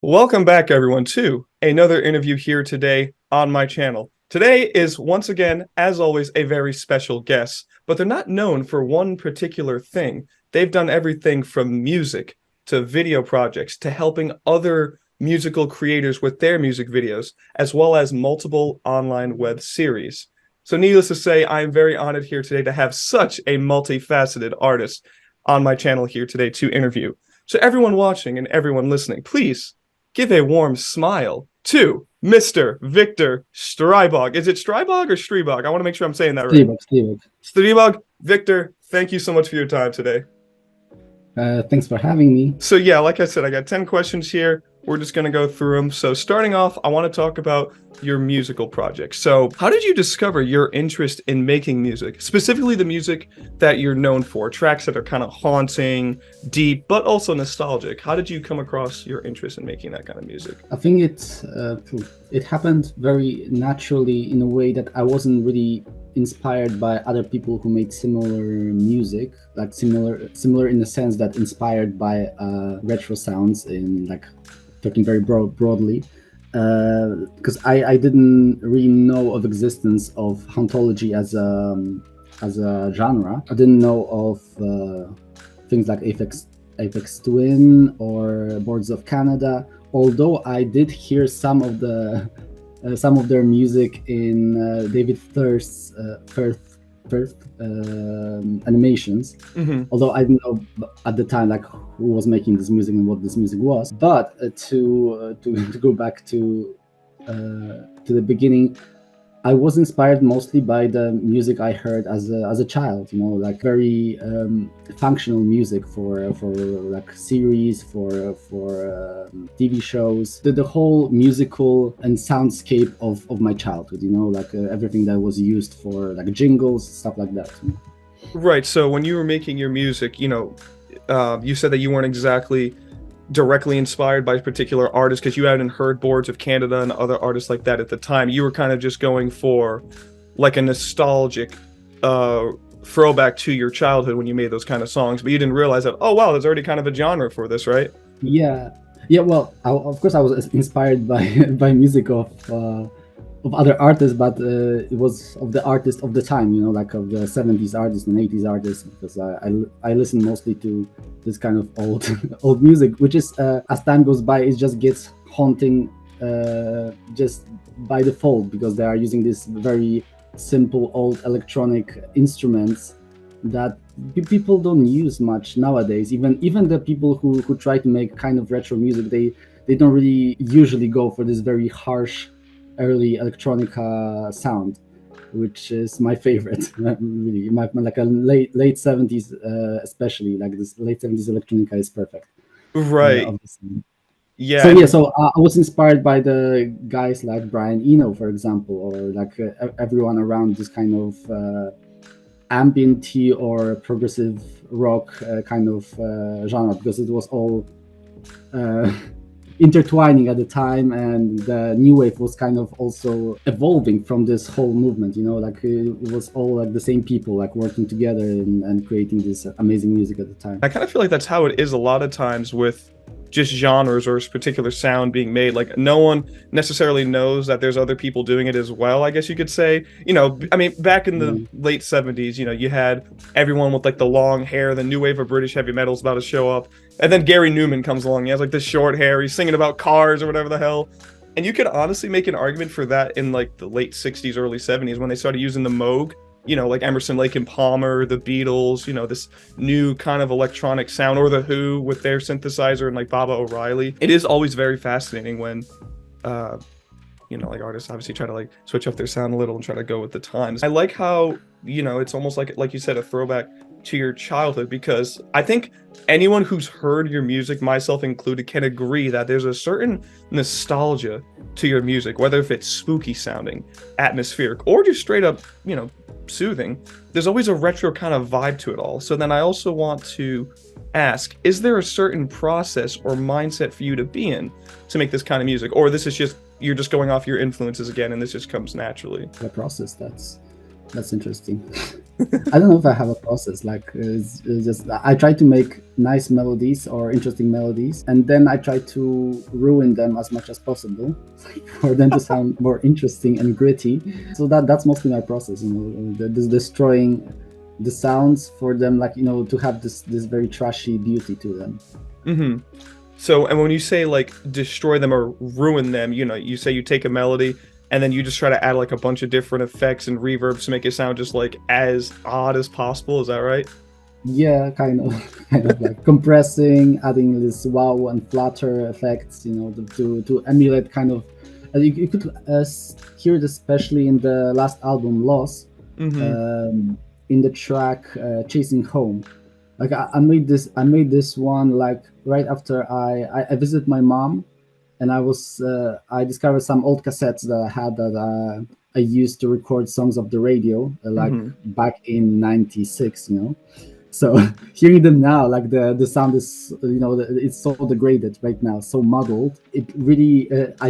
Welcome back, everyone, to another interview here today on my channel. Today is, once again, as always, a very special guest, but they're not known for one particular thing. They've done everything from music to video projects to helping other musical creators with their music videos, as well as multiple online web series. So needless to say, I am very honored here today to have such a multifaceted artist on my channel here today to interview. So everyone watching and everyone listening, please give a warm smile to Mr. Wiktor Stribog. Is it Stribog or Stribog? I want to make sure I'm saying that right. Stribog. Stribog, Wiktor, thank you so much for your time today. Thanks for having me. So yeah, like I said, I got 10 questions here. We're just going to go through them. So starting off, I want to talk about your musical project. So how did you discover your interest in making music, specifically the music that you're known for, tracks that are kind of haunting, deep, but also nostalgic? How did you come across your interest in making that kind of music? I think it happened very naturally in a way that I wasn't really inspired by other people who made similar music, like similar in the sense that inspired by retro sounds, in like talking very broadly, because I didn't really know of existence of hauntology as a genre. I didn't know of things like Aphex Twin or Boards of Canada, although I did hear some of their music in David Firth's animations. Although I didn't know at the time like who was making this music and what this music was. But to go back to the beginning, I was inspired mostly by the music I heard as a child, like very functional music for like series, for TV shows, the whole musical and soundscape of my childhood, like everything that was used for like jingles, stuff like that. Right. So when you were making your music, you said that you weren't exactly directly inspired by particular artists because you hadn't heard Boards of Canada and other artists like that at the time. You were kind of just going for like a nostalgic throwback to your childhood when you made those kind of songs, but you didn't realize that, oh wow, there's already kind of a genre for this, right? Yeah. Well, of course I was inspired by music of other artists, but it was of the artists of the time, like of the 70s artists and 80s artists, because I listen mostly to this kind of old music, which is as time goes by, it just gets haunting just by default, because they are using these very simple old electronic instruments that people don't use much nowadays. Even the people who try to make kind of retro music, they don't really usually go for this very harsh early electronica sound, which is my favorite. Really, like a late 70s, especially like this late 70s electronica is perfect. Right. Yeah. So I was inspired by the guys like Brian Eno, for example, or like everyone around this kind of ambient or progressive rock kind of genre, because it was all intertwining at the time, and the new wave was kind of also evolving from this whole movement, like it was all like the same people like working together and creating this amazing music at the time. I kind of feel like that's how it is a lot of times with just genres or a particular sound being made. Like no one necessarily knows that there's other people doing it as well, I guess you could say. I mean, back in the late 70s, you had everyone with like the long hair, the new wave of British heavy metal is about to show up, and then Gary Newman comes along. He has like this short hair, he's singing about cars or whatever the hell. And you could honestly make an argument for that in like the late 60s, early 70s, when they started using the Moog, like Emerson, Lake and Palmer, the Beatles, this new kind of electronic sound, or the Who with their synthesizer and like Baba O'Reilly. It is always very fascinating when, like artists obviously try to like switch up their sound a little and try to go with the times. I like how, it's almost like you said, a throwback to your childhood, because I think anyone who's heard your music, myself included, can agree that there's a certain nostalgia to your music, whether if it's spooky sounding, atmospheric, or just straight up, soothing. There's always a retro kind of vibe to it all. So then I also want to ask, is there a certain process or mindset for you to be in to make this kind of music, or this is just you're just going off your influences again and this just comes naturally? The process, that's That's interesting. I don't know if I have a process. Like, it's just I try to make nice melodies or interesting melodies, and then I try to ruin them as much as possible for them to sound more interesting and gritty. So that's mostly my process. You know, this destroying the sounds for them, like, you know, to have this very trashy beauty to them. Mm-hmm. So, and when you say like destroy them or ruin them, you know, you say you take a melody and then you just try to add like a bunch of different effects and reverbs to make it sound just like as odd as possible. Is that right? Yeah, kind of, kind of like compressing, adding this wow and flutter effects, you know, to emulate kind of. You could hear it especially in the last album, Loss, Mm-hmm. in the track Chasing Home. Like I made this one like right after I visited my mom, and I discovered some old cassettes that I had that I used to record songs of the radio, like Mm-hmm. back in '96, you know. So hearing them now, like the sound is, you know, it's so degraded right now, so muddled. It really I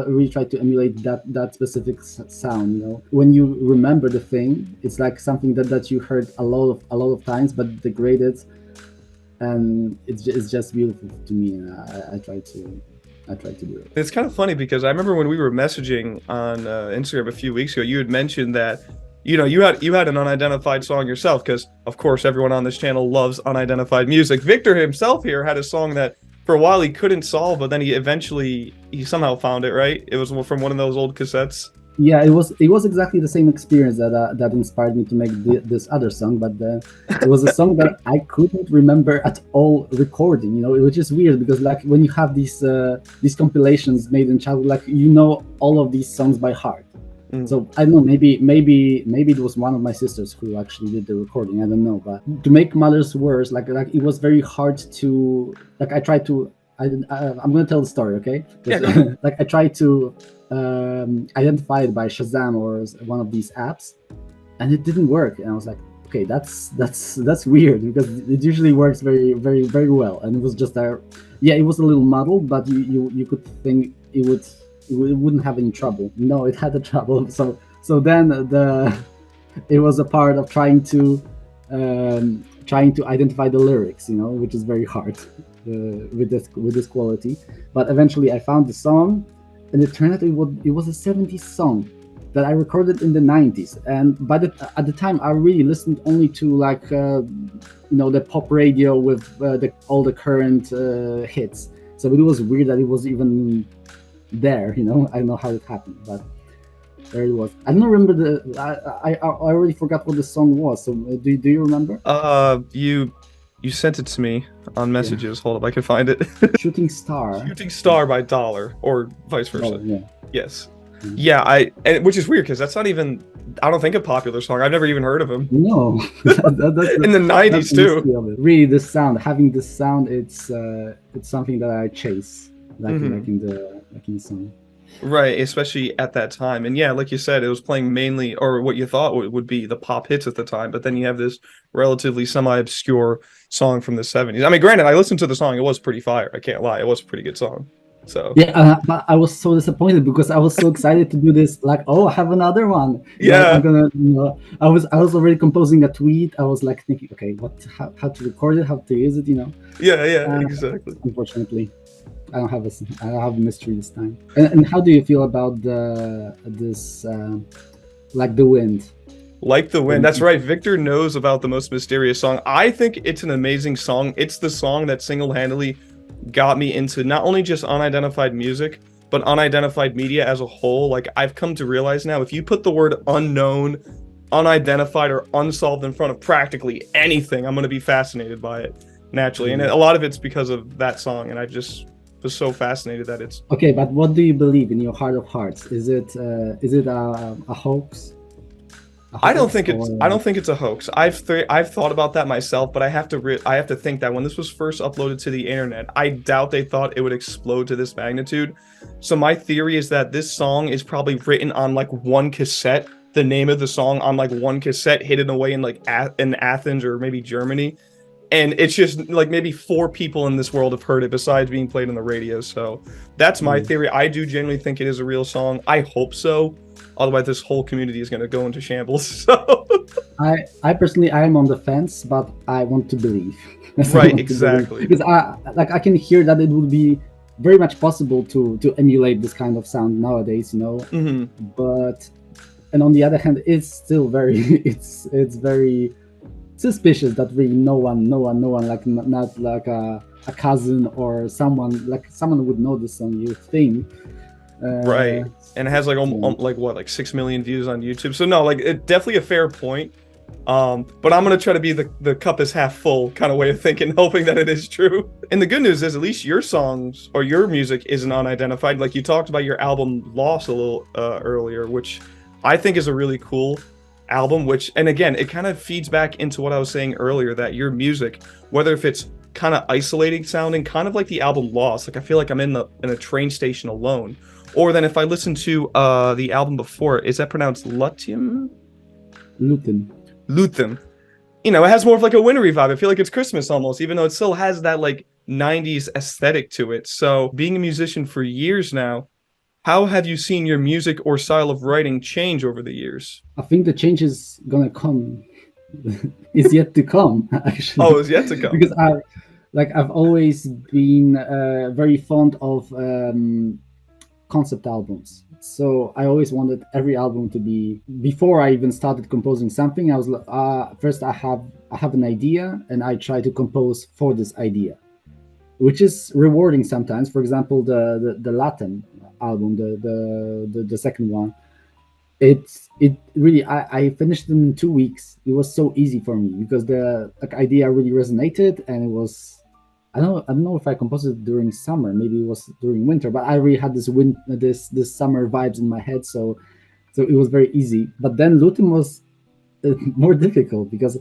really try to emulate that specific sound. You know, when you remember the thing, it's like something that you heard a lot of times, but degraded, and it's just beautiful to me. And I try to do it. It's kind of funny because I remember when we were messaging on Instagram a few weeks ago, you had mentioned that, you know, you had an unidentified song yourself because, of course, everyone on this channel loves unidentified music. Victor himself here had a song that for a while he couldn't solve, but then he somehow found it, right? It was from one of those old cassettes. Yeah, it was exactly the same experience that inspired me to make this other song, but it was a song that I couldn't remember at all recording. You know, it was just weird because like when you have these compilations made in childhood, like, you know, all of these songs by heart. Mm. So I don't know, maybe it was one of my sisters who actually did the recording. I don't know, but to make matters worse, like it was very hard to, like, I tried to. I'm gonna tell the story, okay? Yeah, go ahead. Like I tried to identify it by Shazam or one of these apps, and it didn't work. And I was like, okay, that's weird because it usually works very well. And it was just yeah, it was a little muddled, but you could think it wouldn't have any trouble. No, it had a trouble. So then it was a part of trying to identify the lyrics, you know, which is very hard with this quality. But eventually I found the song, and it turned out it was a '70s song that I recorded in the '90s. And at the time I really listened only to like you know, the pop radio with all the current hits. So it was weird that it was even there, you know. I don't know how it happened, but there it was. I don't remember I already forgot what the song was. So do you remember? You sent it to me on messages. Hold up, I can find it. Shooting Star. Shooting Star by Dollar, or vice versa. Oh, yeah. Yes. Yeah, which is weird because that's not even, I don't think, a popular song. I've never even heard of him. No, In the 90s too. Really, this sound, having this sound, it's something that I chase, like Mhm. like in the song. Right, especially at that time. And yeah, like you said, it was playing mainly, or what you thought would be the pop hits at the time, but then you have this relatively semi-obscure song from the 70s. I mean, granted, I listened to the song, it was pretty fire. I can't lie, it was a pretty good song. So Yeah, but I was so disappointed because I was so excited to do this. Like, oh, I have another one. Yeah. Like, I'm gonna, you know, I was already composing a tweet. I was like thinking, okay, how to record it, how to use it, you know. Yeah, exactly. Unfortunately, I don't have a mystery this time. And how do you feel about this like the wind? Like the Wind. That's right. Victor knows about the Most Mysterious Song. I think it's an amazing song. It's the song that single-handedly got me into not only just unidentified music, but unidentified media as a whole. Like, I've come to realize now, if you put the word unknown, unidentified, or unsolved in front of practically anything, I'm going to be fascinated by it naturally. And a lot of it's because of that song. And I just was so fascinated that it's okay. But what do you believe in your heart of hearts? Is it a hoax? I don't think it's a hoax. I've thought about that myself, but I have to think that when this was first uploaded to the internet, I doubt they thought it would explode to this magnitude. So my theory is that this song is probably written on like one cassette, the name of the song on like one cassette hidden away in like in Athens or maybe Germany. And it's just like maybe 4 people in this world have heard it besides being played on the radio. So that's my theory. I do genuinely think it is a real song. I hope so. Otherwise, this whole community is going to go into shambles. So, I personally I am on the fence, but I want to believe. Yes, I right, want to believe exactly. because I can hear that it would be very much possible to emulate this kind of sound nowadays, you know. Hmm. But and on the other hand, it's still very it's very suspicious that really no one like not like a cousin or someone would know this on you thing. Right. And it has like So, like what, like 6 million views on YouTube. So no, like it definitely a fair point. But I'm gonna try to be the cup is half full kind of way of thinking, hoping that it is true. And the good news is at least your songs or your music isn't unidentified. Like you talked about your album Lost a little earlier, which I think is a really cool album, which, and again, it kind of feeds back into what I was saying earlier, that your music, whether if it's kind of isolating sounding, kind of like the album Lost, like I feel like I'm in a train station alone. Or then if I listen to the album before, is that pronounced Lutium? Luton. Luthum. You know, it has more of like a wintry vibe. I feel like it's Christmas almost, even though it still has that like 90s aesthetic to it. So, being a musician for years now, how have you seen your music or style of writing change over the years? I think the change is gonna come. Is yet to come Oh, actually, it's yet to come. because I've always been very fond of concept albums. So I always wanted every album to be, before I even started composing something, I was like, first I have an idea and I try to compose for this idea, which is rewarding sometimes. For example, the Latin album, the second one, it really I finished it in 2 weeks. It was so easy for me because the like idea really resonated, and it was, I don't know if I composed it during summer. Maybe it was during winter, but I really had this summer vibes in my head. So it was very easy. But then Luton was more difficult because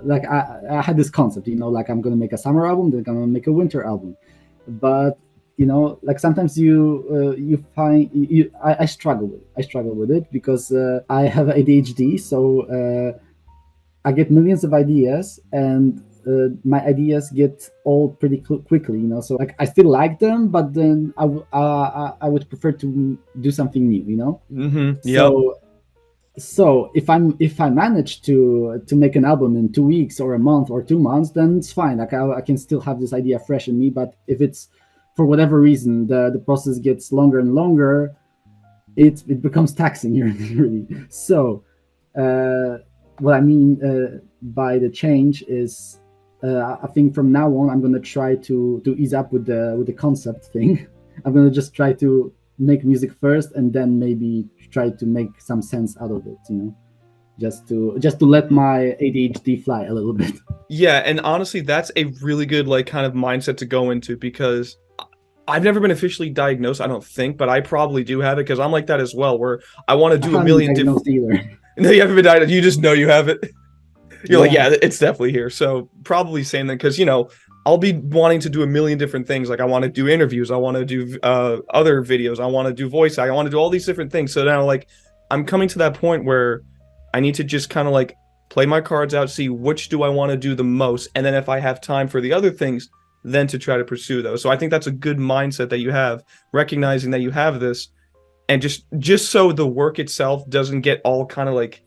like I had this concept, you know, like I'm gonna make a summer album, then I'm gonna make a winter album. But you know, like sometimes you find I struggle with it because I have ADHD, so I get millions of ideas, and my ideas get old pretty quickly, you know. So like I still like them, but then I would prefer to do something new, you know. Mm-hmm. Yep. So if I manage to make an album in 2 weeks or a month or 2 months, then it's fine. Like I can still have this idea fresh in me. But if it's for whatever reason the process gets longer and longer, it becomes taxing really. So what I mean by the change is I think from now on I'm gonna try to ease up with the concept thing. I'm gonna just try to make music first and then maybe try to make some sense out of it, you know, just to let my ADHD fly a little bit. Yeah, and honestly, that's a really good like kind of mindset to go into because I've never been officially diagnosed, I don't think, but I probably do have it because I'm like that as well, where I want to I do a haven't been million different. diagnosed either. No, you haven't been diagnosed. You just know you have it. You're like, Yeah. yeah, it's definitely here. So probably same thing because I'll be wanting to do a million different things. Like I want to do interviews, I want to do other videos, I want to do voice acting, I want to do all these different things. So now like I'm coming to that point where I need to just kind of like play my cards out, see which do I want to do the most, and then if I have time for the other things, then to try to pursue those. So I think that's a good mindset that you have, recognizing that you have this, and just so the work itself doesn't get all kind of like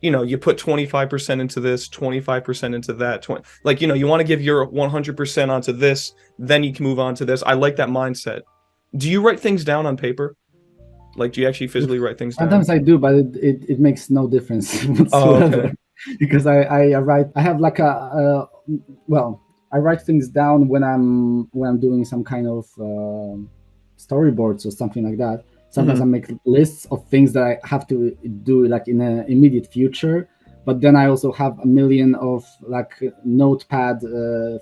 you put 25% into this, 25% into that, 20, like you want to give your 100% onto this, then you can move on to this. I like that mindset. Do you write things down on paper? Like, do you actually physically write things down? Sometimes I do, but it makes no difference Oh, whatsoever okay. because I write. I have like well, I write things down when I'm doing some kind of storyboards or something like that. Sometimes I Hmm. make lists of things that I have to do like in the immediate future. But then I also have a million of like notepad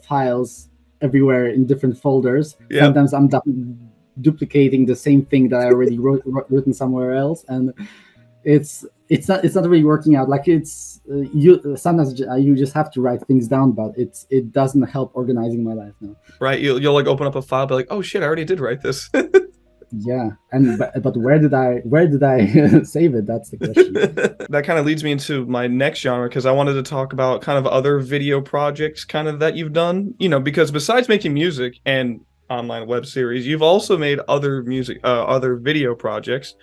files everywhere in different folders. Yep. Sometimes I'm duplicating the same thing that I already written somewhere else, and it's not really working out. Like it's you sometimes you just have to write things down, but it doesn't help organizing my life now. Right. You'll like open up a file, be like, oh shit, I already did write this. Yeah, and but where did I save it? That's the question. That kind of leads me into my next genre because I wanted to talk about kind of other video projects kind of that you've done, because besides making music and online web series, you've also made other music, other video projects.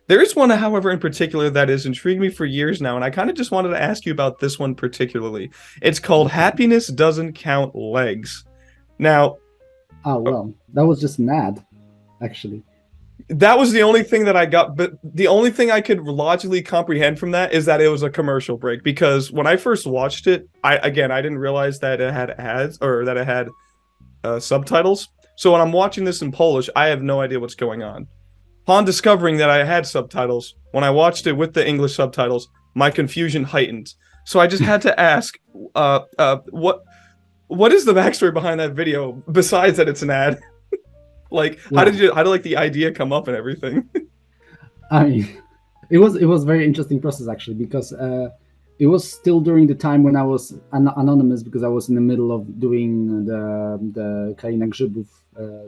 There is one, however, in particular that has intrigued me for years now, and I kind of just wanted to ask you about this one particularly. It's called Happiness Doesn't Count Legs. Now, Oh well, that was just an ad, actually. that was the only thing that I got, but the only thing I could logically comprehend from that is that it was a commercial break. Because when I first watched it, I didn't realize that it had ads or that it had subtitles. So when I'm watching this in Polish, I have no idea what's going on. Upon discovering that I had subtitles, when I watched it with the English subtitles, my confusion heightened. So I just had to ask, what is the backstory behind that video besides that it's an ad? Like, how Well, did like the idea come up and everything? I mean, it was very interesting process actually because it was still during the time when I was anonymous because I was in the middle of doing the Kraina Grzybów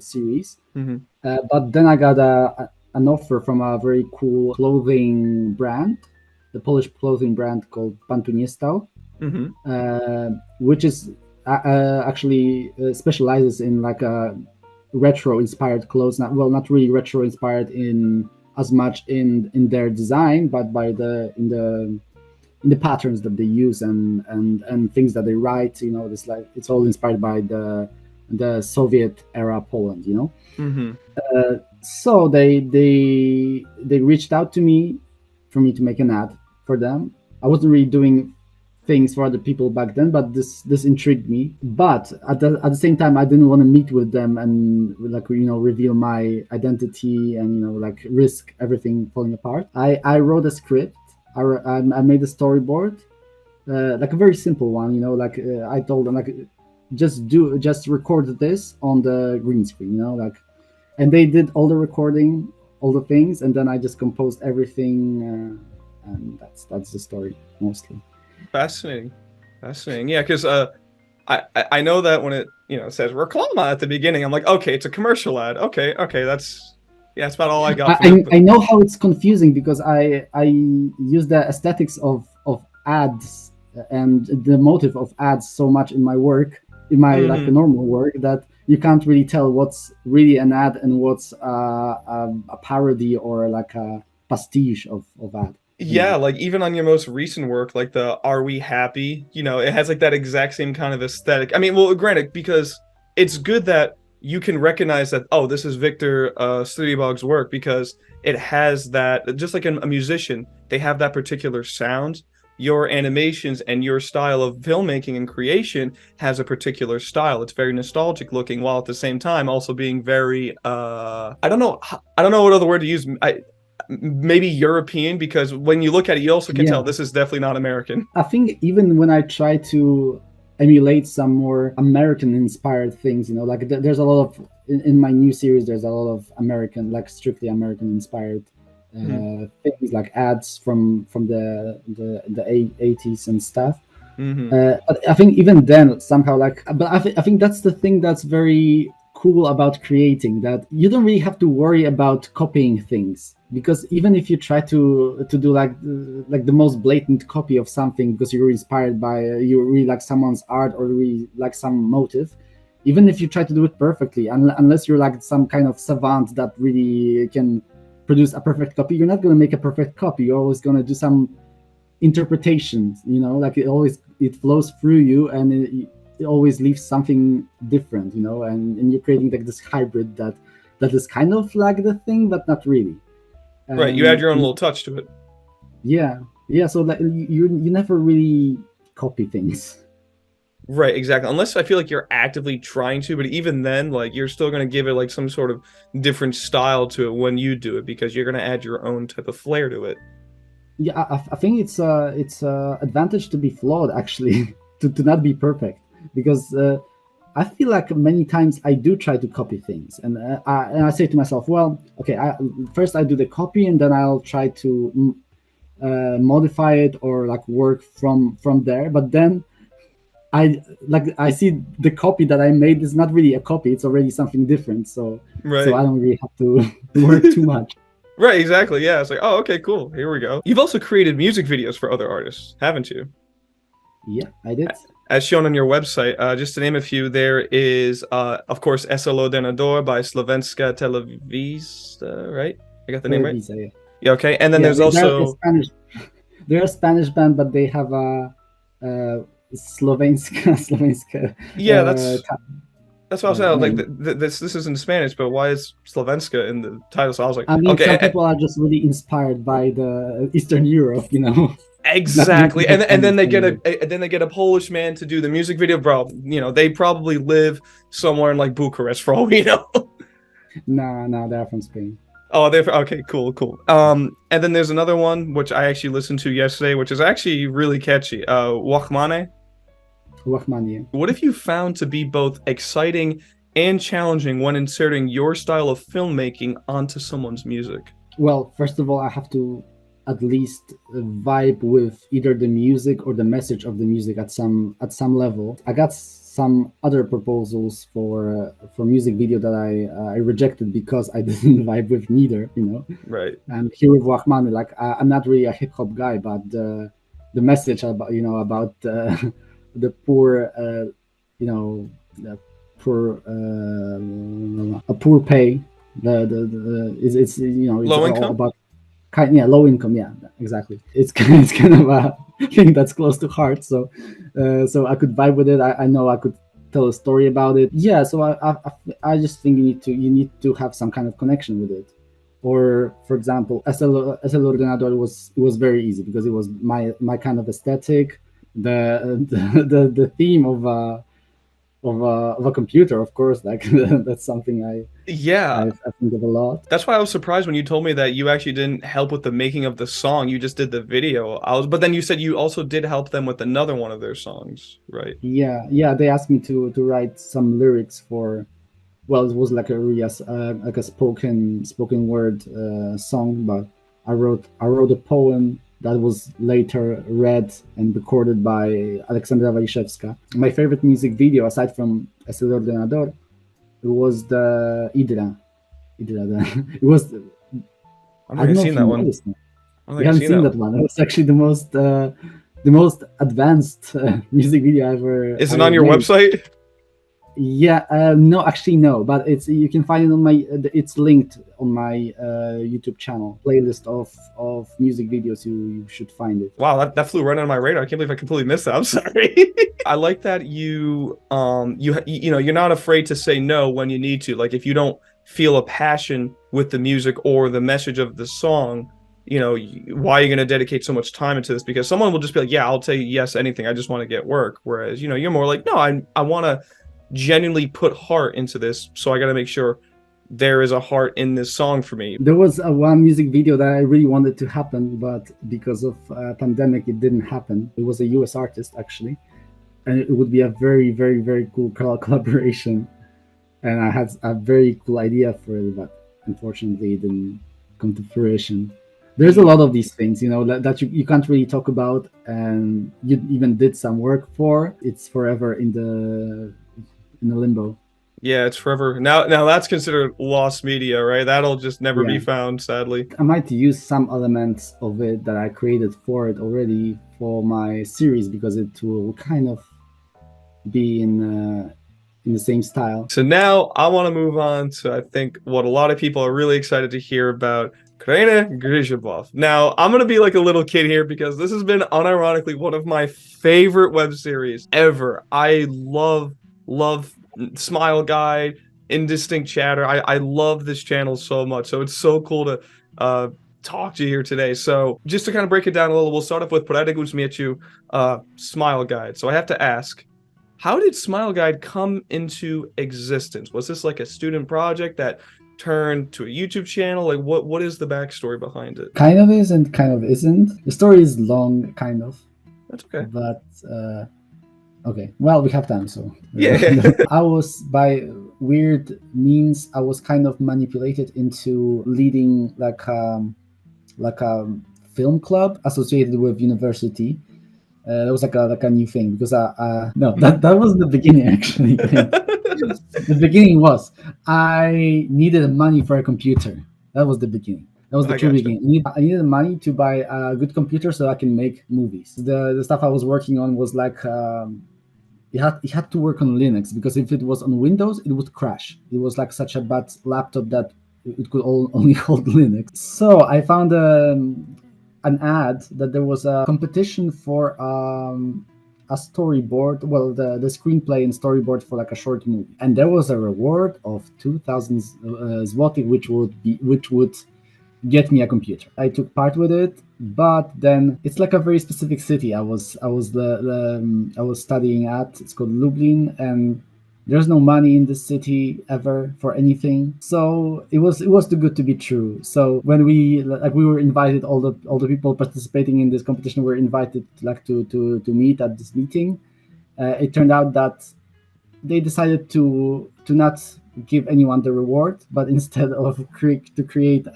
series. Mm-hmm. But then I got an offer from a very cool clothing brand, the Polish clothing brand called Pan Tu Nie Stał, which is actually specializes in like a retro inspired clothes. Not really retro inspired in as much in their design, but by in the patterns that they use and things that they write. This like it's all inspired by the Soviet era Poland. Mm-hmm. So they reached out to me for me to make an ad for them. I wasn't really doing things for other people back then, but this intrigued me. But at the same time, I didn't want to meet with them and like reveal my identity and like risk everything falling apart. I wrote a script. I made a storyboard, like a very simple one. Like I told them like just record this on the green screen. Like, and they did all the recording, all the things, and then I just composed everything, and that's the story mostly. Fascinating. Yeah, because I know that when it says reclama at the beginning, I'm like, okay, it's a commercial ad. Okay, that's about all I got. I know how it's confusing because I use the aesthetics of ads and the motive of ads so much in my work, in my like normal work, that you can't really tell what's really an ad and what's a parody or like a pastiche of ad. Yeah, like even on your most recent work, like the Are We Happy? It has like that exact same kind of aesthetic. I mean, well, granted, because it's good that you can recognize that, oh, this is Wiktor Stribog's work because it has that, just like a musician, they have that particular sound. Your animations and your style of filmmaking and creation has a particular style. It's very nostalgic looking, while at the same time also being very I don't know what other word to use. Maybe European, because when you look at it, you also can tell this is definitely not American. I think even when I try to emulate some more American-inspired things, like there's a lot of in my new series. There's a lot of American, like strictly American-inspired things, like ads from the 80s and stuff. But I think even then somehow but I think that's the thing that's very cool about creating, that you don't really have to worry about copying things, because even if you try to do like the most blatant copy of something because you're inspired by you really like someone's art or really like some motive, even if you try to do it perfectly, unless you're like some kind of savant that really can produce a perfect copy, you're not going to make a perfect copy. You're always going to do some interpretations, like it flows through you, and it always leaves something different, and you're creating like this hybrid that is kind of like the thing but not really. Right, you add your own little touch to it. Yeah, so like you never really copy things. Right, exactly. Unless I feel like you're actively trying to, but even then, like you're still gonna give it like some sort of different style to it when you do it, because you're gonna add your own type of flair to it. Yeah, I think it's advantage to be flawed, actually, to not be perfect, because I feel like many times I do try to copy things, and I say to myself, well, okay, first I do the copy, and then I'll try to modify it or like work from there. But then I see the copy that I made is not really a copy; it's already something different. So I don't really have to work too much. Right, exactly. Yeah, it's like, oh, okay, cool. Here we go. You've also created music videos for other artists, haven't you? Yeah, I did. As shown on your website, just to name a few, there is, of course, SLO Denador by Slovenska Televisa, right? I got the name right? Yeah. Yeah, okay. And then Yeah, there's they're a also Spanish. They're a Spanish band, but they have a Slovenska Slovenska yeah, that's what I was saying. I was like, name. this is in Spanish, but why is Slovenska in the title? So I was like, I mean, okay, some people are just really inspired by the Eastern Europe, you know, not exactly. really And defend then the they same get way. a Polish man to do the music video, bro. You know, they probably live somewhere in like Bucharest for all we know. Nah, nah, they're from Spain. Oh, they're okay, cool, cool. And then there's another one which I actually listened to yesterday, which is actually really catchy. Wachmane. Rahmania. What have you found to be both exciting and challenging when inserting your style of filmmaking onto someone's music? Well, first of all, I have to at least vibe with either the music or the message of the music at some level. I got some other proposals for music video that I rejected because I didn't vibe with neither, you know. Right. And here with Wahman, like I'm not really a hip hop guy, but the message about about the poor, the poor a poor pay, the it's it's Low all income? about low income, yeah, exactly. It's kind of a thing that's close to heart, so so I could vibe with it. I know I could tell a story about it. Yeah, so I just think you need to have some kind of connection with it. Or for example, SL Ordenador was very easy because it was my kind of aesthetic. The theme of a computer, of course, like that's something Yeah. I think of a lot. That's why I was surprised when you told me that you actually didn't help with the making of the song. You just did the video. But then you said you also did help them with another one of their songs, right? Yeah, yeah, they asked me to write some lyrics for, well, it was like a really like a spoken word song, but I wrote a poem that was later read and recorded by Aleksandra Waliszewska. My favorite music video, aside from Es el Ordenador, it was the Idra. It was, I don't I think don't I've know seen if you that know one. this one. I don't You think I've haven't seen seen that that one. one. It was actually the most advanced music video I Is it ever on your made. website? Yeah, no, actually no, but you can find it on my. It's linked on my YouTube channel playlist of music videos. You should find it. Wow, that flew right on my radar. I can't believe I completely missed that. I'm sorry. I like that you know, you're not afraid to say no when you need to. Like if you don't feel a passion with the music or the message of the song, you know, why are you going to dedicate so much time into this? Because someone will just be like, "Yeah, I'll tell you yes anything. I just want to get work." Whereas, you know, you're more like, "No, I want to genuinely put heart into this, so I got to make sure there is a heart in this song for me." There was one music video that I really wanted to happen, but because of pandemic, it didn't happen. It was a U.S. artist actually, and it would be a very, very, very cool collaboration. And I had a very cool idea for it, but unfortunately, it didn't come to fruition. There's a lot of these things, that you can't really talk about, and you even did some work for. It's forever in the limbo. Yeah, it's forever. Now that's considered lost media, right? That'll just never be Yeah, found, sadly. I might use some elements of it that I created for it already for my series because it will kind of be in the same style. So now I want to move on to I think what a lot of people are really excited to hear about Karina Grishabov. Now, I'm gonna be like a little kid here because this has been unironically one of my favorite web series ever. I love Smile Guide, Indistinct Chatter. I love this channel so much. So it's so cool to uh talk to you here today. So just to kind of break it down a little, we'll start off with Poradnik Usmiechu, Smile Guide. So I have to ask, how did Smile Guide come into existence? Was this like a student project that turned to a YouTube channel? Like what is the backstory behind it? Kind of is and kind of isn't. The story is long, kind of, That's okay. but okay. Well, we have time, so Yeah. I was by weird means. I was kind of manipulated into leading like a film club associated with university. That was like a new thing because no, that was the beginning actually. The beginning was I needed money for a computer. That was the beginning. That was the I true gotcha. beginning. I needed money to buy a good computer so I can make movies. The stuff I was working on was like it had to work on Linux because if it was on Windows, it would crash. It was like such a bad laptop that it could only hold Linux. So I found an ad that there was a competition for a storyboard, well, the screenplay and storyboard for like a short movie, and there was a reward of 2,000 zloty, which would get me a computer. I took part with it, but then it's like a very specific city. I was studying at. It's called Lublin, and there's no money in this city ever for anything. So it was too good to be true. So when we were invited, all the people participating in this competition were invited like to meet at this meeting. It turned out that they decided to not give anyone the reward, but instead of to create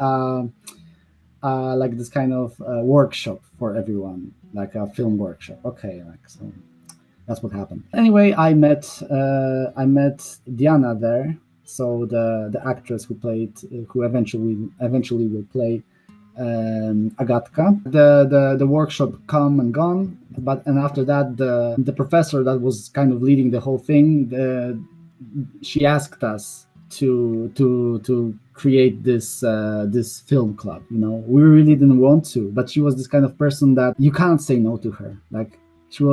like this kind of workshop for everyone, like a film workshop. Okay, like so that's what happened. Anyway, I met Diana there, so the actress who eventually will play Agatka. The workshop come and gone, and after that the professor that was kind of leading the whole thing, she asked us to create this film club. We really didn't want to, but she was this kind of person that you can't say no to her. Like she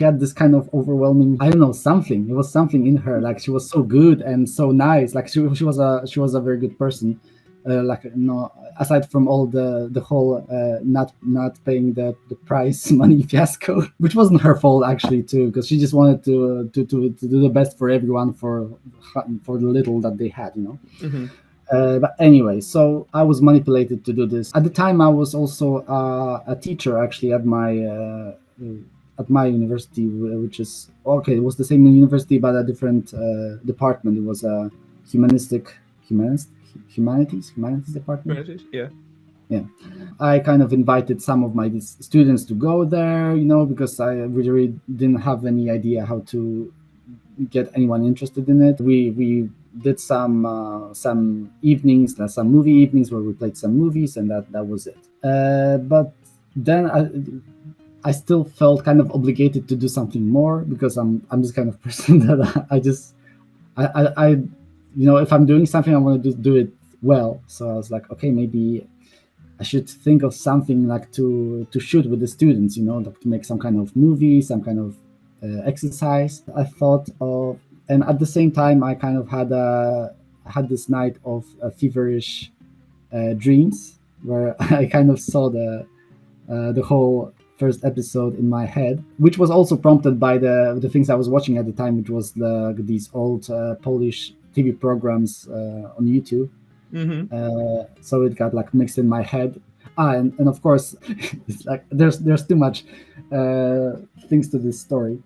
had this kind of overwhelming, I don't know, something. It was something in her. Like she was so good and so nice. Like she was a very good person. Aside from all the whole not paying the prize money fiasco, which wasn't her fault actually too, because she just wanted to do the best for everyone for the little that they had. Mm-hmm. But anyway, so I was manipulated to do this. At the time, I was also a teacher actually at my university, which is okay. It was the same university, but a different department. It was a humanities department. Humanities, yeah. Yeah, I kind of invited some of my students to go there, because I really didn't have any idea how to get anyone interested in it. We did some evenings, some movie evenings where we played some movies, and that was it. But then I still felt kind of obligated to do something more, because I'm this kind of person that I if I'm doing something, I want to do it well. So I was like, okay, maybe I should think of something like to shoot with the students, like to make some kind of movie, some kind of exercise. I thought of, and at the same time, I kind of had this night of feverish dreams where I kind of saw the whole first episode in my head, which was also prompted by the things I was watching at the time, which was these old Polish TV programs on YouTube. Mm-hmm. So it got like mixed in my head. And of course, it's like there's too much things to this story,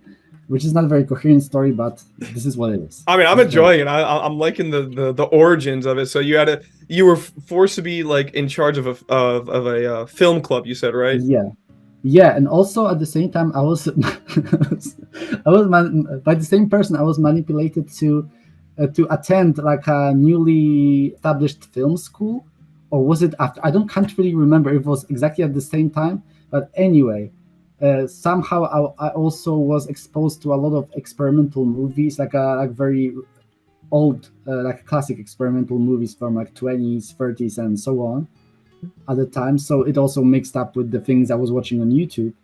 which is not a very coherent story, but this is what it is. I mean, I'm enjoying it. I'm liking the origins of it. So you were forced to be like in charge of a film club. You said, right? Yeah, and also at the same time, I was by the same person. I was manipulated to attend like a newly established film school, or was it after? Can't really remember if it was exactly at the same time. But anyway, somehow I also was exposed to a lot of experimental movies, like very old, like classic experimental movies from like 20s, 30s, and so on at the time. So it also mixed up with the things I was watching on YouTube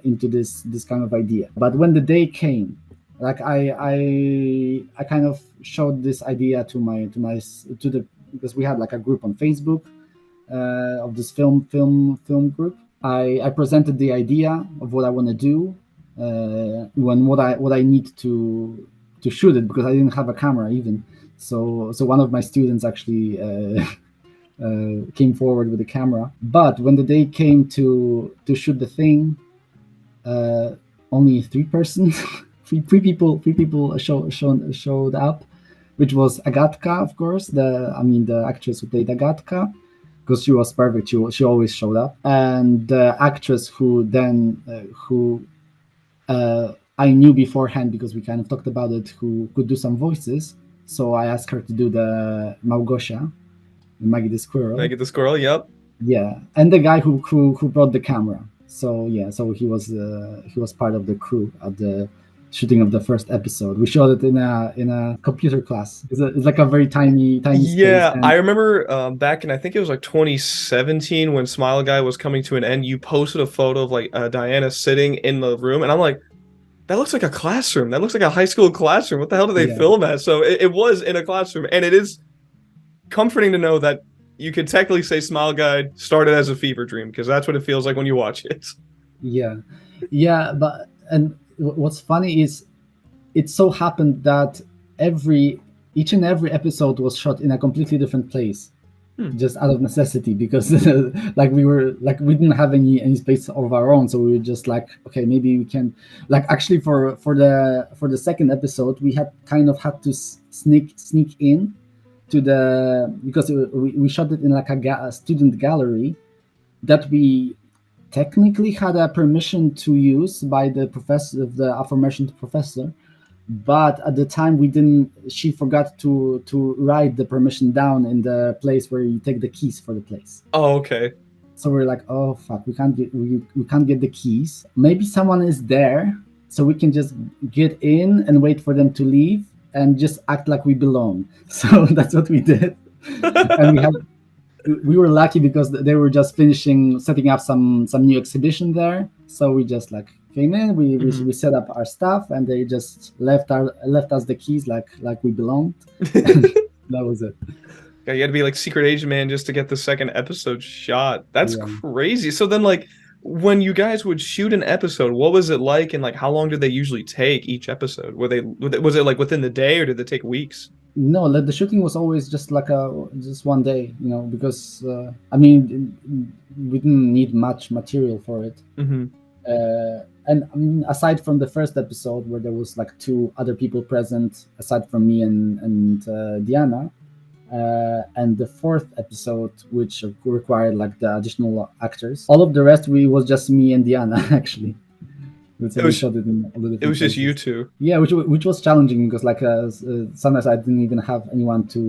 into this kind of idea. But when the day came, like I kind of showed this idea because we had like a group on Facebook of this film group. I presented the idea of what I want to do, what I need to shoot it, because I didn't have a camera even. So one of my students actually came forward with a camera. But when the day came to shoot the thing, only three people showed up, which was Agatka, of course, the actress who played Agatka, because she was perfect. She always showed up, and the actress who I knew beforehand because we kind of talked about it, who could do some voices. So I asked her to do the Małgosia, Maggie the Squirrel. Maggie the Squirrel, yep. Yeah, and the guy who brought the camera. So yeah, so he was part of the crew at shooting of the first episode. We shot it in a computer class. It's like a very tiny space, Yeah, and I remember back in I think it was like 2017 when Smile Guy was coming to an end. You posted a photo of like Diana sitting in the room, and I'm like, that looks like a classroom. That looks like a high school classroom. What the hell do they yeah, film at? So it was in a classroom, and it is comforting to know that you could technically say Smile Guy started as a fever dream because that's what it feels like when you watch it. yeah, yeah. But and what's funny is it so happened that every each and every episode was shot in a completely different place, Hmm. just out of necessity, because like we didn't have any space of our own, so we were just like, okay, maybe we can, like, actually for the second episode we had kind of had to sneak in to the, because we shot it in like a student gallery that we technically had a permission to use by the professor, the aforementioned professor, but at the time we didn't, she forgot to write the permission down in the place where you take the keys for the place. Oh, okay. So we're like, oh fuck, we can't get the keys. Maybe someone is there, so we can just get in and wait for them to leave and just act like we belong. So that's what we did. And we were lucky because they were just finishing setting up some new exhibition there. So we just like came in, Mhm. we set up our stuff, and they just left us the keys like we belonged. And that was it. Yeah, you had to be like secret agent man just to get the second episode shot. That's Yeah. crazy. So then, like, when you guys would shoot an episode, what was it like, and like, how long did they usually take each episode? Was it like within the day, or did it take weeks? No, like the shooting was always just like a just one day, because I mean we didn't need much material for it. Hmm. And I mean, aside from the first episode where there was like two other people present, aside from me and Diana, and the fourth episode, which required like the additional actors, all of the rest we was just me and Diana actually. So It we was shot it in all the it different was just you places. two. Yeah, which was challenging because like sometimes I didn't even have anyone to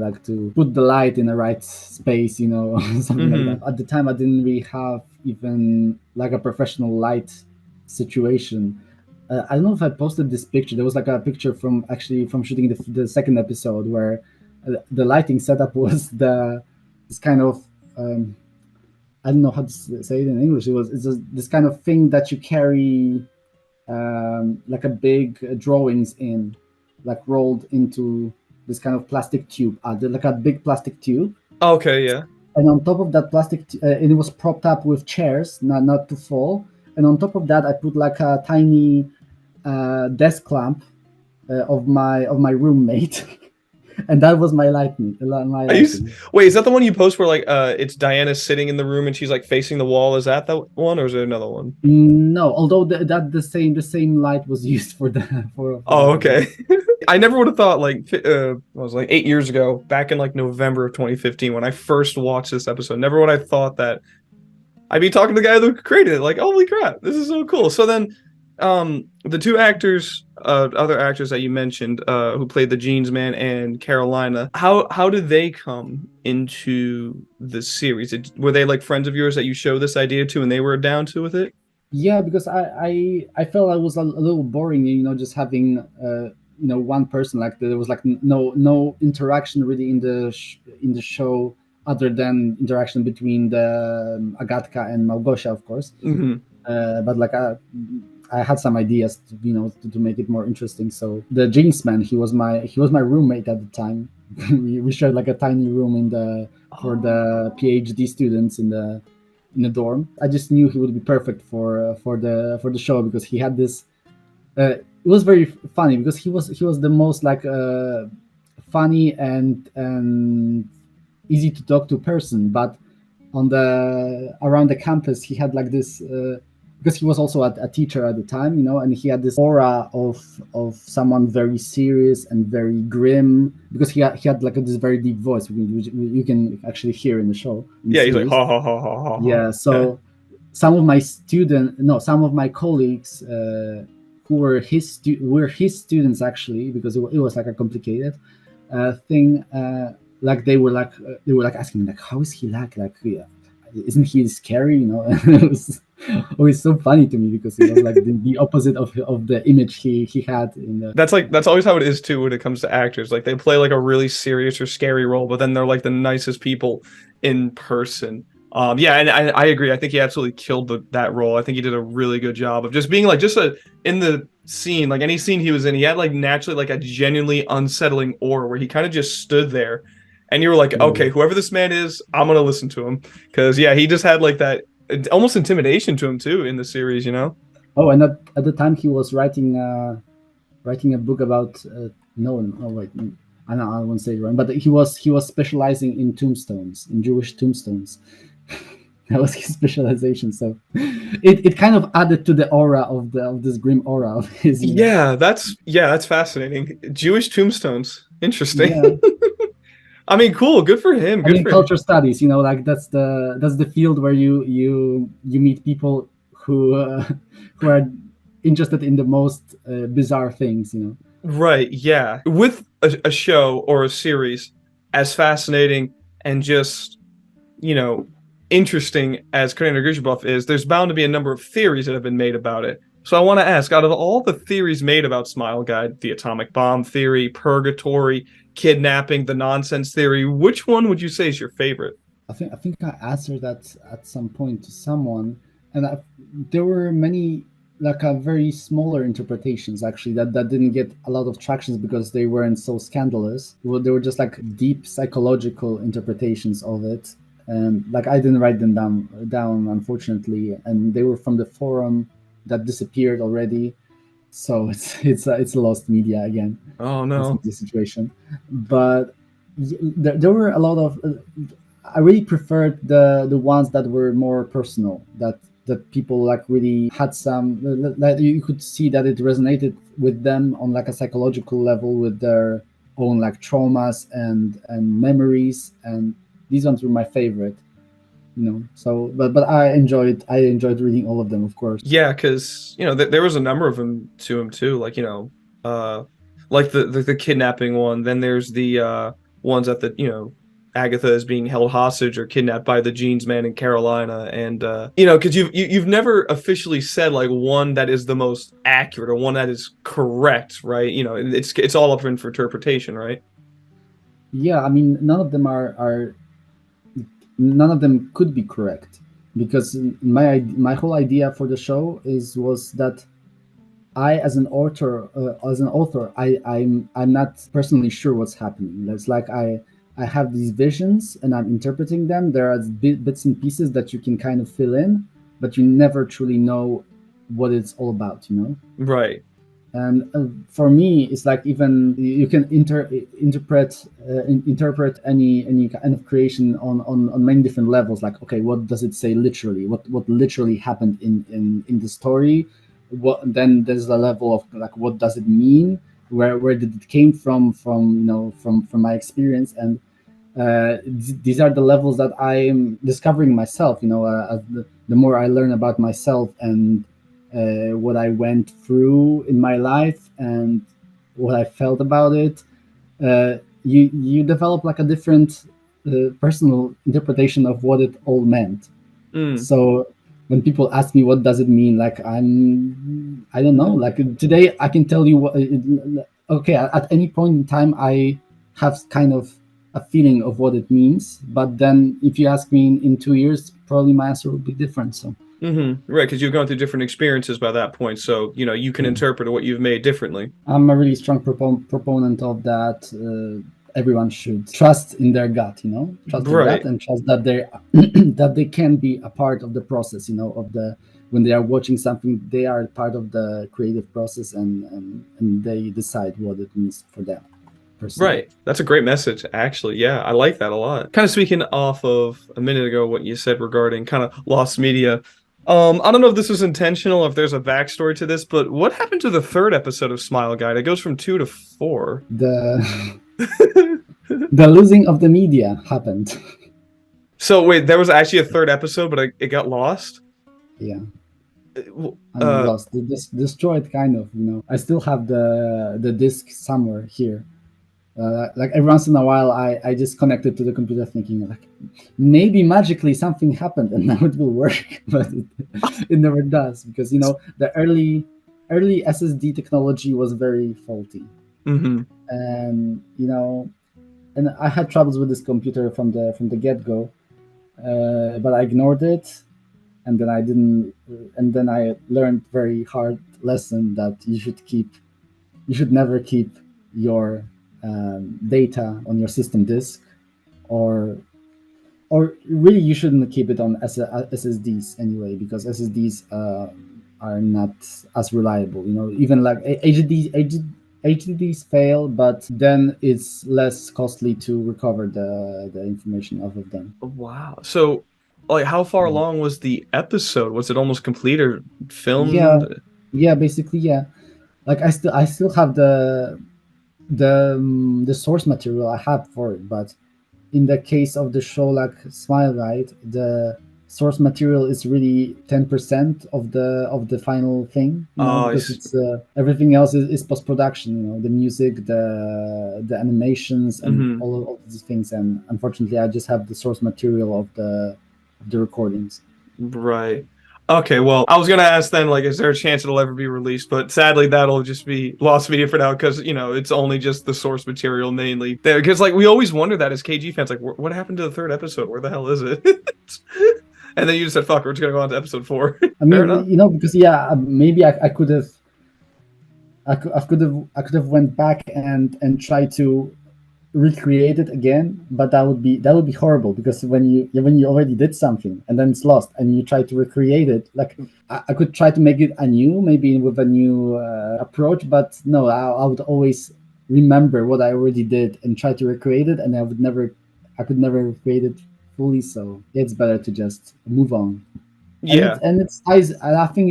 like to put the light in the right space, or something like that. Hmm. At the time, I didn't really have even like a professional light situation. I don't know if I posted this picture. There was like a picture from actually from shooting the second episode where the lighting setup was this kind of I don't know how to say it in English. It's just this kind of thing that you carry like a big drawings in, like rolled into this kind of plastic tube, like a big plastic tube. Okay, yeah. And on top of that and it was propped up with chairs, not to fall. And on top of that, I put like a tiny desk lamp of my roommate, and that was my lighting. My Are you lighting. wait, is that the one you post where like it's Diana sitting in the room and she's like facing the wall? Is that the one, or is there another one? No, although that the same light was used for the for Oh, that as well. okay. I never would have thought like I was like 8 years ago, back in like November of 2015 when I first watched this episode. Never would I thought that I'd be talking to the guy who created it. Like, holy crap, this is so cool. So then, the two actors, other actors that you mentioned, who played the Jeans Man and Carolina, how did they come into the series? Were they like friends of yours that you showed this idea to, and they were down to with it? Yeah, because I felt I was a little boring, just having one person. Like there was like no interaction really in the show, other than interaction between the Agatka and Małgosia, of course. Hmm. But like I had some ideas to make it more interesting. So the Jeans Man, he was my roommate at the time. We shared like a tiny room in the for the Oh. PhD students in the dorm. I just knew he would be perfect for the show because he had this. It was very funny because he was the most like funny and easy to talk to person, but on the around the campus he had like this. Because he was also a teacher at the time, and he had this aura of someone very serious and very grim. Because he had like this very deep voice, which you can actually hear in the show in the Yeah, he's like series. ha ha ha ha ha ha. Yeah, Yeah. so some of my colleagues who were his students actually, because it was like a complicated thing. Like they were like asking me like, how is he like yeah. isn't he scary? It was always so funny to me because it was like the opposite of the image he had in the. That's always how it is too when it comes to actors. Like they play like a really serious or scary role, but then they're like the nicest people in person. Yeah, and I agree. I think he absolutely killed that role. I think he did a really good job of just being like just a in the scene, like any scene he was in, he had like naturally like a genuinely unsettling aura where he kind of just stood there and you were like, Yeah. okay, whoever this man is, I'm gonna listen to him. Because yeah, he just had like that almost intimidation to him too in the series, you know? Oh, and at the time he was writing a book about no, oh wait, I know I won't say it wrong, but he was specializing in tombstones, in Jewish tombstones. That was his specialization. So it kind of added to the aura of this grim aura of his. Yeah, that's fascinating. Jewish tombstones. Interesting. Yeah. I mean, cool. Good for him. I Good mean, for him. culture studies. Like that's the field where you meet people who who are interested in the most bizarre things. Right, yeah. With a show or a series as fascinating and just, you know, interesting as Conan Griswold is, there's bound to be a number of theories that have been made about it. So I want to ask, out of all the theories made about Smile Guide, the atomic bomb theory, purgatory, kidnapping, the nonsense theory, which one would you say is your favorite? I think I answered that at some point to someone, and there were many like very smaller interpretations actually that didn't get a lot of tractions because they weren't so scandalous. Well, they were just like deep psychological interpretations of it, and like I didn't write them down unfortunately, and they were from the forum that disappeared already. So it's lost media again. Oh Lost no. media situation, but there were a lot of. I really preferred the ones that were more personal, that people like really had some that you could see that it resonated with them on like a psychological level with their own like traumas and memories, and these ones were my favorite. So but I enjoyed reading all of them, of course. Yeah, because there was a number of them to him too, like like the kidnapping one. Then there's the ones that Agatha is being held hostage or kidnapped by the Jeans Man in Carolina, and because you've never officially said like one that is the most accurate or one that is correct, right? It's all up for interpretation, right? Yeah, I mean, none of them could be correct because my whole idea for the show was that I, as an author, I'm not personally sure what's happening. It's like I have these visions and I'm interpreting them. There are bits and pieces that you can kind of fill in, but you never truly know what it's all about. Right. And for me, it's like even you can interpret any kind of creation on many different levels. Like, okay, what does it say literally? What literally happened in the story? What then there's a level of like, what does it mean? Where did it came from my experience? And these are the levels that I'm discovering myself. As the more I learn about myself and what I went through in my life and what I felt about it, you develop like a different personal interpretation of what it all meant. Mm. So when people ask me what does it mean, like I don't know. Like today, I can tell you what. Okay, at any point in time, I have kind of a feeling of what it means. But then, if you ask me in 2 years, probably my answer will be different. So Right, because you've gone through different experiences by that point, so you can yeah. interpret what you've made differently. I'm a really strong proponent of that. Everyone should trust in their gut, trust their gut Right. and trust that they that they can be a part of the process, of the when they are watching something, they are part of the creative process and they decide what it means for them personally. Right. That's a great message, actually. Yeah, I like that a lot. Kind of speaking off of a minute ago what you said regarding kind of lost media. I don't know if this was intentional, if there's a backstory to this, but what happened to the third episode of Smile Guide? It goes from 2 to 4. The the losing of the media happened. So wait, there was actually a third episode, but it got lost? Yeah. I mean, Uh, lost, destroyed, kind of. I still have the disc somewhere here. Like every once in a while, I just connected to the computer thinking like maybe magically something happened and now it will work, but it never does because the early SSD technology was very faulty, Hmm. and and I had troubles with this computer from the get go, but I ignored it, and then I didn't, and then I learned very hard lesson that you should never keep your data on your system disk, or really you shouldn't keep it on SSDs anyway, because SSDs are not as reliable. Even like HDDs fail, but then it's less costly to recover the information off of them. Wow. So, like, how far Yeah, along was the episode? Was it almost complete or yeah, filmed? yeah, basically, yeah. Like I still have the source material I have for it, but in the case of the show like Smile Guide, the source material is really 10% of the final thing, Oh, because it's everything else is post production, the music, the animations, and hmm. all of these things. And unfortunately, I just have the source material of the recordings. Right. Okay, well, I was gonna ask then, like, is there a chance it'll ever be released? But sadly, that'll just be lost media for now because, it's only just the source material mainly there. Because, like, we always wonder that as KG fans, like, what happened to the third episode? Where the hell is it? And then you just said, fuck, we're just gonna go on to episode four. I Fair mean, enough. because maybe I could have went back and tried to recreate it again, but that would be horrible, because when you already did something and then it's lost and you try to recreate it, like I could try to make it anew, maybe with a new approach, but no, I would always remember what I already did and try to recreate it, and I could never recreate it fully. So it's better to just move on. and it Yeah, and it ties and I think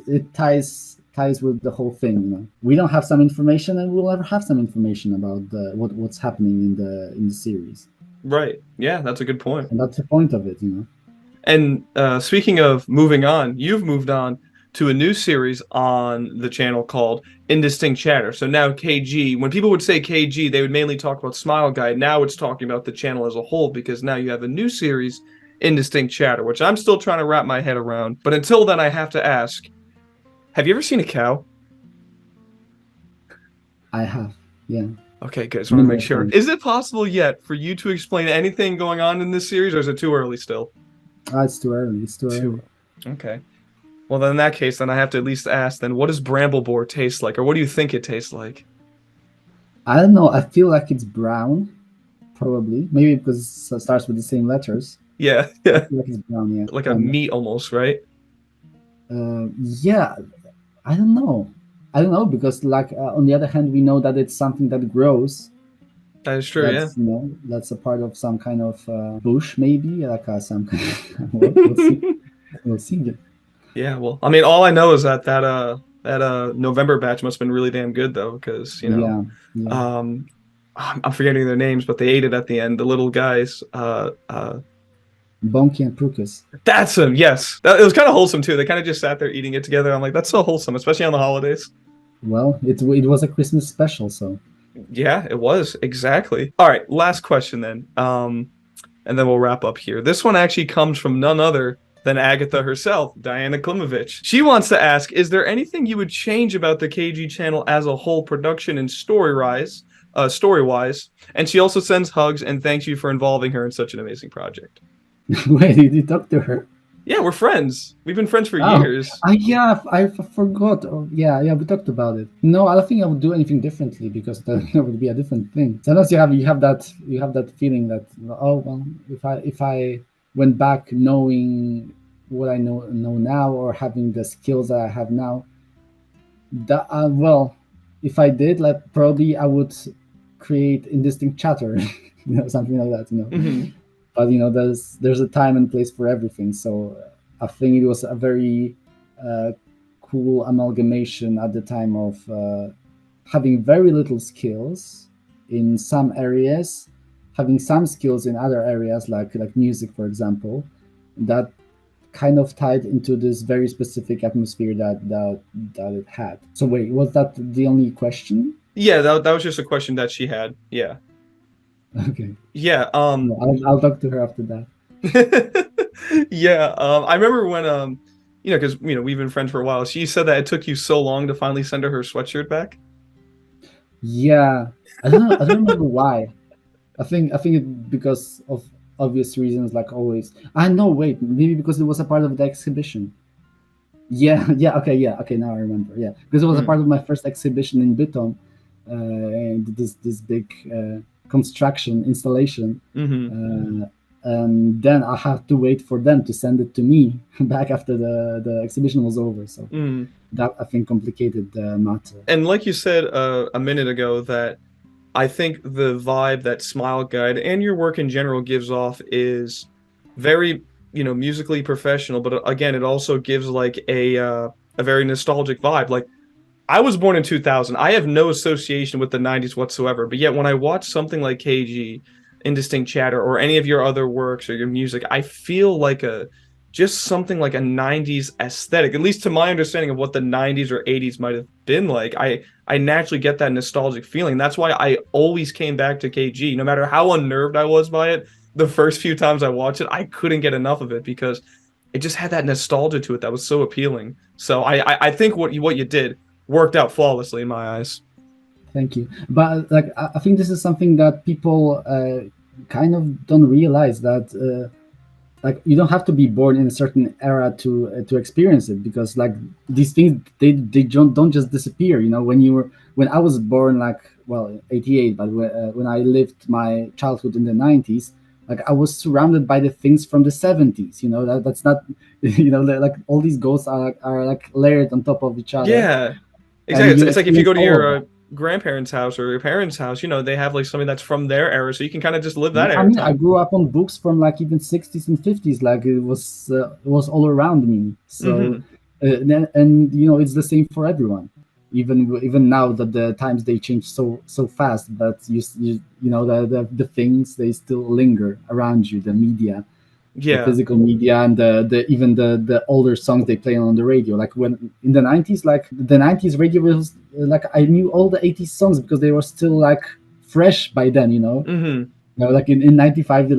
it ties with the whole thing. We don't have some information, and we'll never have some information about what's happening in the series, right. Yeah, that's a good point. and that's the point of it. And speaking of moving on, you've moved on to a new series on the channel called Indistinct Chatter. So now KG, when people would say KG, they would mainly talk about Smile Guide. Now it's talking about the channel as a whole because now you have a new series, Indistinct Chatter, which I'm still trying to wrap my head around. But until then, I have to ask, have you ever seen a cow? I have, yeah, Okay, good. Just want to many make a sure. times. Is it possible yet for you to explain anything going on in this series, or is it too early still? It's too early. It's too Too early. early. Okay. Well, then in that case, then I have to at least ask, then what does Bramblebore taste like, or what do you think it tastes like? I don't know. I feel like it's brown, probably. Maybe because it starts with the same letters. Yeah, I yeah, feel like it's brown, yeah, like a kind of. meat almost, right? Yeah, I don't know. I don't know, because like on the other hand, we know that it's something that grows. That is true, yeah. That's a part of some kind of bush, maybe like some kind of, well, we'll see. We'll see. Yeah, well, I mean, all I know is that November batch must have been really damn good though, because Yeah, yeah. um, I'm forgetting their names, but they ate it at the end. The little guys, Bonky and Prukus. that's them. Yes, it was kind of wholesome too. They kind of just sat there eating it together. I'm like, that's so wholesome, especially on the holidays. Well, it was a Christmas special, so Yeah, it was exactly. All right, last question then. And then we'll wrap up here. This one actually comes from none other than Agatha herself, Diana Klimovich. She wants to ask, is there anything you would change about the KG channel as a whole, production and story-wise? And she also sends hugs and thanks you for involving her in such an amazing project. wait, did you talk to her? Yeah, we're friends. We've been friends for Oh, years. yeah, I forgot. Oh, yeah, yeah, we talked about it. No, I don't think I would do anything differently, because that would be a different thing. Sometimes you have that feeling that, oh well, if I went back knowing what I know now, or having the skills that I have now, that well, if I did, like, probably I would create Indistinct Chatter, something like that. Hmm. But there's a time and place for everything. So I think it was a very uh, cool amalgamation at the time of having very little skills in some areas, having some skills in other areas, like music, for example, that kind of tied into this very specific atmosphere that it had. So wait, was that the only question? Yeah, that was just a question that she had. Yeah. Okay. Yeah. No, I'll talk to her after that. Yeah. I remember when because we've been friends for a while. She said that it took you so long to finally send her sweatshirt back. Yeah, I don't know. I don't remember why. I think it because of obvious reasons, like always. I know. Wait, maybe because it was a part of the exhibition. Yeah, yeah. Okay, now I remember. Yeah, because it was a Mm. part of my first exhibition in Bytom, and this big construction installation, Hmm. and then I had to wait for them to send it to me back after the exhibition was over. So Mm. that I think complicated the matter. And like you said a minute ago, that I think the vibe that Smile Guide and your work in general gives off is very, musically professional, but again, it also gives like a very nostalgic vibe. Like I was born in 2000. I have no association with the 90s whatsoever, but yet when I watch something like KG, Indistinct Chatter, or any of your other works or your music, I feel like a just something like a 90s aesthetic, at least to my understanding of what the 90s or 80s might have been like. I naturally get that nostalgic feeling. That's why I always came back to KG, no matter how unnerved I was by it. The first few times I watched it, I couldn't get enough of it because it just had that nostalgia to it that was so appealing. So I think what you did worked out flawlessly in my eyes. Thank you. But like I think this is something that people kind of don't realize that like you don't have to be born in a certain era to experience it, because like these things they don't just disappear. You know, when I was born, like, well, 88, but when I lived my childhood in the 90s, like I was surrounded by the things from the 70s. You know, that's not like all these ghosts are like layered on top of each other, Yeah, exactly. and It's, you it's like if you experience go to all of your that. grandparents' house or your parents' house, they have like something that's from their era, so you can kind of just live that Yeah, I era mean, I time. grew up on books from like even 60s and 50s. Like it was all around me. So, Hmm. and it's the same for everyone. Even now that the times they change so fast, but the things, they still linger around you. The media, the Yeah, physical media, and the even the older songs they play on the radio. Like when in the 90s, like the 90s radio was like I knew all the 80s songs because they were still like fresh by then. hmm, Like in 95,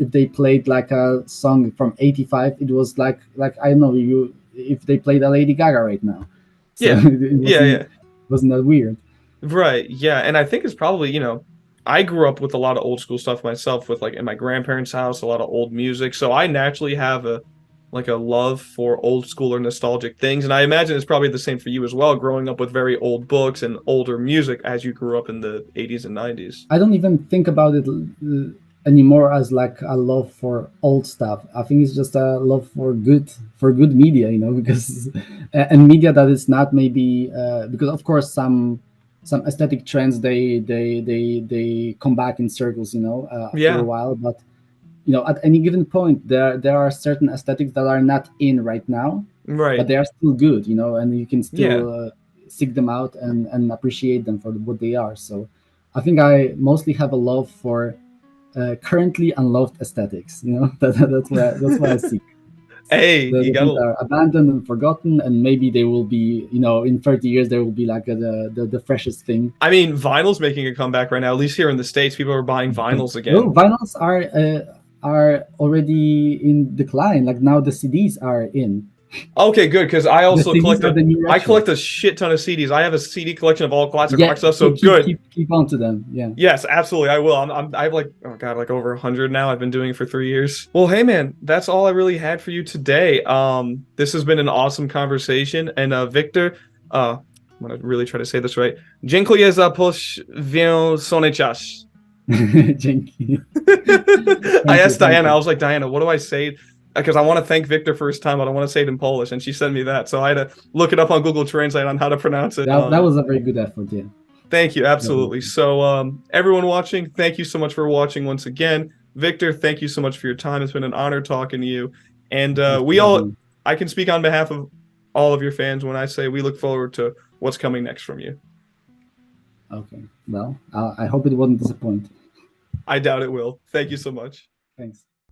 if they played like a song from 85, it was like I don't know, you if they played a Lady Gaga right now. So yeah, it yeah, yeah. wasn't that weird. Right, yeah, and I think it's probably, I grew up with a lot of old school stuff myself with like in my grandparents' house, a lot of old music. So I naturally have a love for old school or nostalgic things. And I imagine it's probably the same for you as well, growing up with very old books and older music as you grew up in the 80s and 90s. I don't even think about it anymore as like a love for old stuff. I think it's just a love for good media, because and media that is not maybe because of course some aesthetic trends they come back in circles, after a Yeah, while, but at any given point there are certain aesthetics that are not in right now, but right. they are still good, and you can Yeah. still seek them out and appreciate them for what they are. So I think I mostly have a love for currently unloved aesthetics. That's what I seek. Hey, you The things gotta. that are abandoned and forgotten, and maybe they will be, in 30 years there will be like the freshest thing. I mean, vinyl's making a comeback right now. At least here in the States, people are buying vinyls No, again. vinyls are already in decline. Like now the CDs are in. Okay, good, because I The also CDs collect are a the new I collect retro. a shit ton of CDs. I have a CD collection of all classic Yeah, rock stuff, so keep good. keep keep on to them. Yeah. Yes, absolutely, I will. I have like, oh God, like over 100 now. I've been doing it for 3 years. Well, hey man, that's all I really had for you today. This has been an awesome conversation, and Victor, I'm gonna really try to say this right. Dziękuję za poświęcony czas. Dzięki. I Thank you. asked Thank Diana, I you. was like, Diana, what do I say? Because I want to thank Victor for his time, but I want to say it in Polish, and she sent me that, so I had to look it up on Google Translate on how to pronounce it. That was a very good effort. Yeah. Thank you, You're absolutely. welcome. So, everyone watching, thank you so much for watching once again. Victor, thank you so much for your time. It's been an honor talking to you, and Thanks for having me. I can speak on behalf of all of your fans when I say we look forward to what's coming next from you. Okay. Well, I hope it won't disappoint. I doubt it will. Thank you so much. Thanks.